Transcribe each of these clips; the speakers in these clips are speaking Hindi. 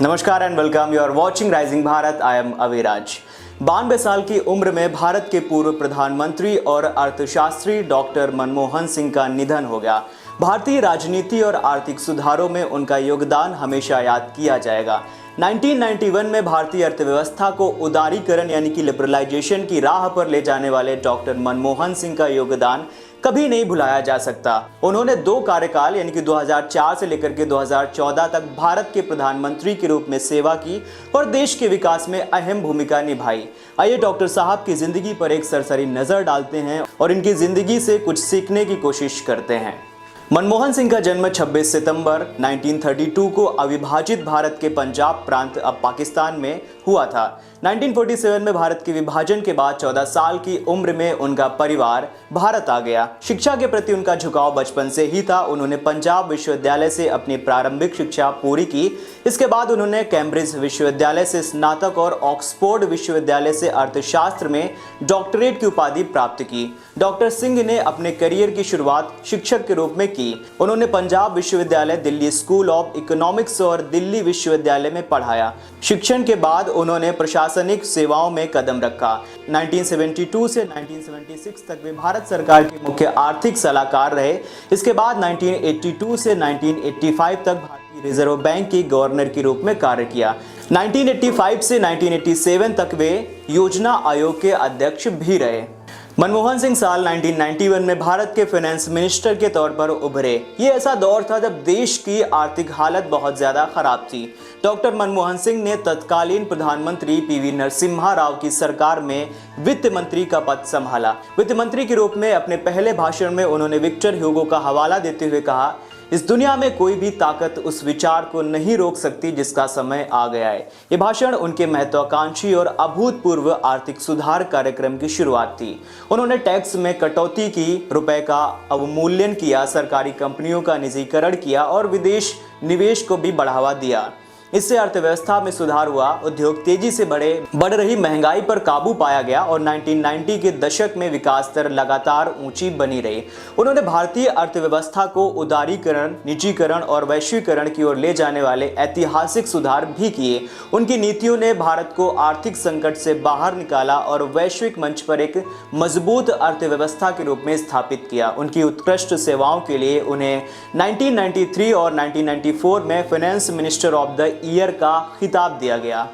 नमस्कार and welcome, you are watching rising Bharat. I am Aviraj. 92 साल की उम्र में भारत के पूर्व प्रधानमंत्री और अर्थशास्त्री डॉक्टर मनमोहन सिंह का निधन हो गया। भारतीय राजनीति और आर्थिक सुधारों में उनका योगदान हमेशा याद किया जाएगा। 1991 में भारतीय अर्थव्यवस्था को उदारीकरण यानी कि लिबरलाइजेशन की राह पर ले जाने वाले डॉक्टर मनमोहन सिंह का योगदान कभी नहीं भुलाया जा सकता। उन्होंने 2 कार्यकाल यानी कि 2004 से लेकर के 2014 तक भारत के प्रधानमंत्री के रूप में सेवा की और देश के विकास में अहम भूमिका निभाई। आइए डॉक्टर साहब की जिंदगी पर एक सरसरी नजर डालते हैं और इनकी जिंदगी से कुछ सीखने की कोशिश करते हैं। मनमोहन सिंह का जन्म 26 सितंबर 1932 को अविभाजित भारत के पंजाब प्रांत अब पाकिस्तान में हुआ था। 1947 में भारत के विभाजन के बाद 14 साल की उम्र में उनका परिवार भारत आ गया। शिक्षा के प्रति उनका झुकाव बचपन से ही था। उन्होंने पंजाब विश्वविद्यालय से अपनी प्रारंभिक शिक्षा पूरी की। इसके बाद उन्होंने कैम्ब्रिज विश्वविद्यालय से स्नातक और ऑक्सफोर्ड विश्वविद्यालय से अर्थशास्त्र में डॉक्टरेट की उपाधि प्राप्त की। डॉक्टर सिंह ने अपने करियर की शुरुआत शिक्षक के रूप में की। उन्होंने पंजाब विश्वविद्यालय, दिल्ली स्कूल ऑफ इकोनॉमिक्स और दिल्ली विश्वविद्यालय में पढ़ाया। शिक्षण के बाद उन्होंने प्रशासनिक सेवाओं में कदम रखा। 1972 से 1976 तक वे भारत सरकार के मुख्य आर्थिक सलाहकार रहे। इसके बाद 1982 से 1985 तक भारतीय रिजर्व बैंक के गवर्नर के रूप में कार्य किया। 1985 से 1987 तक वे योजना आयोग के अध्यक्ष भी रहे। मनमोहन सिंह साल 1991 में भारत के फाइनेंस मिनिस्टर के तौर पर उभरे। ये ऐसा दौर था जब देश की आर्थिक हालत बहुत ज्यादा खराब थी। डॉक्टर मनमोहन सिंह ने तत्कालीन प्रधानमंत्री पीवी नरसिम्हा राव की सरकार में वित्त मंत्री का पद संभाला। वित्त मंत्री के रूप में अपने पहले भाषण में उन्होंने विक्टर ह्यूगो का हवाला देते हुए कहा, इस दुनिया में कोई भी ताकत उस विचार को नहीं रोक सकती जिसका समय आ गया है। ये भाषण उनके महत्वाकांक्षी और अभूतपूर्व आर्थिक सुधार कार्यक्रम की शुरुआत थी। उन्होंने टैक्स में कटौती की, रुपए का अवमूल्यन किया, सरकारी कंपनियों का निजीकरण किया और विदेश निवेश को भी बढ़ावा दिया। इससे अर्थव्यवस्था में सुधार हुआ, उद्योग तेजी से बढ़ रही महंगाई पर काबू पाया गया और 1990 के दशक में विकास दर लगातार ऊंची बनी रही। उन्होंने भारतीय अर्थव्यवस्था को उदारीकरण, निजीकरण और वैश्वीकरण की ओर ले जाने वाले ऐतिहासिक सुधार भी किए। उनकी नीतियों ने भारत को आर्थिक संकट से बाहर निकाला और वैश्विक मंच पर एक मजबूत अर्थव्यवस्था के रूप में स्थापित किया। उनकी उत्कृष्ट सेवाओं के लिए उन्हें 1993 और 1994 में finance minister of the year का खिताब दिया गया।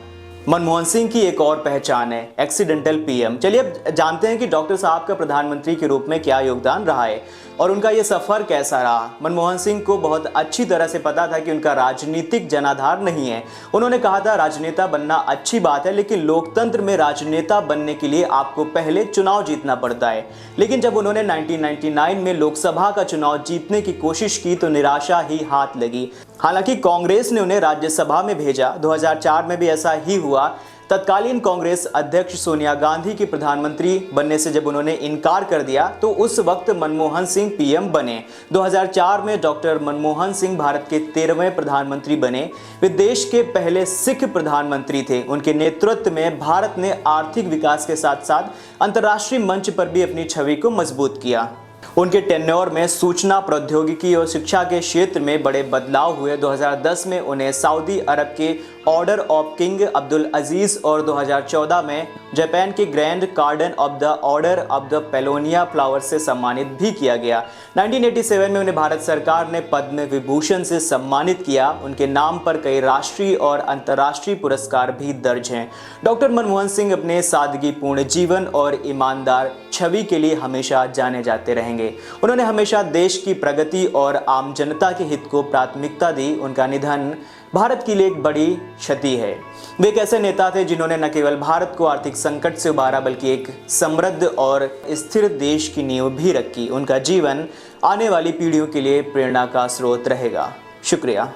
मनमोहन सिंह की एक और पहचान है एक्सीडेंटल पीएम। चलिए अब जानते हैं कि डॉक्टर साहब का प्रधानमंत्री के रूप में क्या योगदान रहा है और उनका ये सफर कैसा रहा। मनमोहन सिंह को बहुत अच्छी तरह से पता था कि उनका राजनीतिक जनाधार नहीं है। उन्होंने कहा था, राजनेता बनना अच्छी बात है, लेकिन लोकतंत्र में राजनेता बनने के लिए आपको पहले चुनाव जीतना पड़ता है। लेकिन जब उन्होंने 1999 में लोकसभा का चुनाव जीतने की कोशिश की तो निराशा ही हाथ लगी। हालांकि कांग्रेस ने उन्हें राज्यसभा में भेजा। 2004 में भी ऐसा ही हुआ। तत्कालीन कांग्रेस अध्यक्ष सोनिया गांधी की प्रधानमंत्री बनने से जब उन्होंने इनकार कर दिया तो उस वक्त मनमोहन सिंह पीएम बने। 2004 में डॉक्टर मनमोहन सिंह भारत के 13वें प्रधानमंत्री बने। वे देश के पहले सिख प्रधानमंत्री थे। उनके नेतृत्व में भारत ने आर्थिक विकास के साथ साथ अंतर्राष्ट्रीय मंच पर भी अपनी छवि को मजबूत किया। उनके टेन्योर में सूचना प्रौद्योगिकी और शिक्षा के क्षेत्र में बड़े बदलाव हुए। 2010 में उन्हें सऊदी अरब के order of king Abdul Aziz और 2014 में जापान के grand cordon of the order of the Paulownia flower से सम्मानित भी किया गया। 1987 में उन्हें भारत सरकार ने पद्म विभूषण से सम्मानित किया। उनके नाम पर कई राष्ट्रीय और अंतर्राष्ट्रीय पुरस्कार भी दर्ज हैं। डॉक्टर मनमोहन सिंह अपने सादगीपूर्ण जीवन और ईमानदार छवि के लिए हमेशा जाने जाते रहेंगे। उन्होंने हमेशा देश की प्रगति और आम जनता के हित को प्राथमिकता दी। उनका निधन भारत के लिए एक बड़ी क्षति है। वे एक ऐसे नेता थे जिन्होंने न केवल भारत को आर्थिक संकट से उबारा बल्कि एक समृद्ध और स्थिर देश की नींव भी रखी। उनका जीवन आने वाली पीढ़ियों के लिए प्रेरणा का स्रोत रहेगा। शुक्रिया।